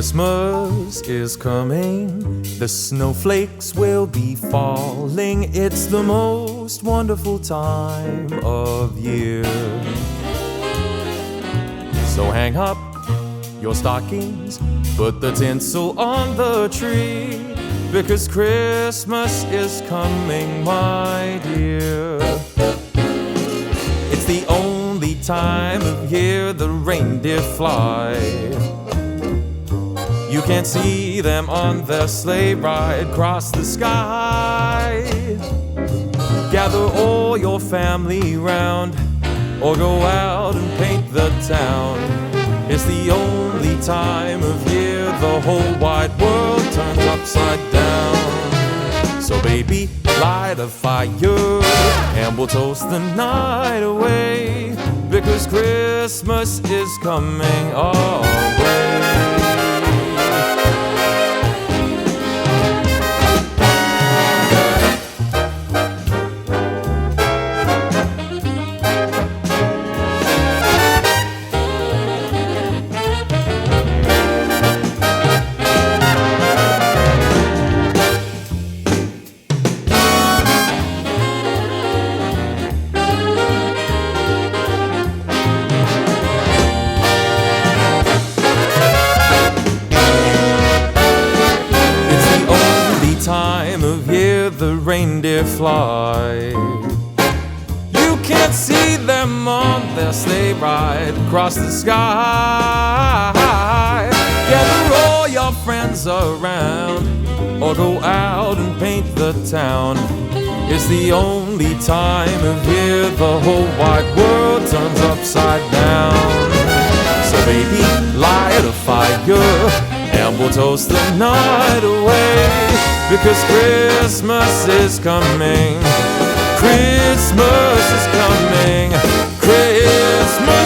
Christmas is coming, the snowflakes will be falling. It's the most wonderful time of year. So hang up your stockings, put the tinsel on the tree, because Christmas is coming, my dear. It's the only time of year the reindeer fly. You can't see them on their sleigh ride across the sky. Gather all your family round, or go out and paint the town. It's the only time of year the whole wide world turns upside down. So baby, light a fire and we'll toast the night away, because Christmas is coming our way. Time of year the reindeer fly. You can't see them on their sleigh ride across the sky. Gather all your friends around, or go out and paint the town. It's the only time of year the whole wide world turns upside down. So baby, light a fire and we'll toast the night away, because Christmas is coming. Christmas is coming. Christmas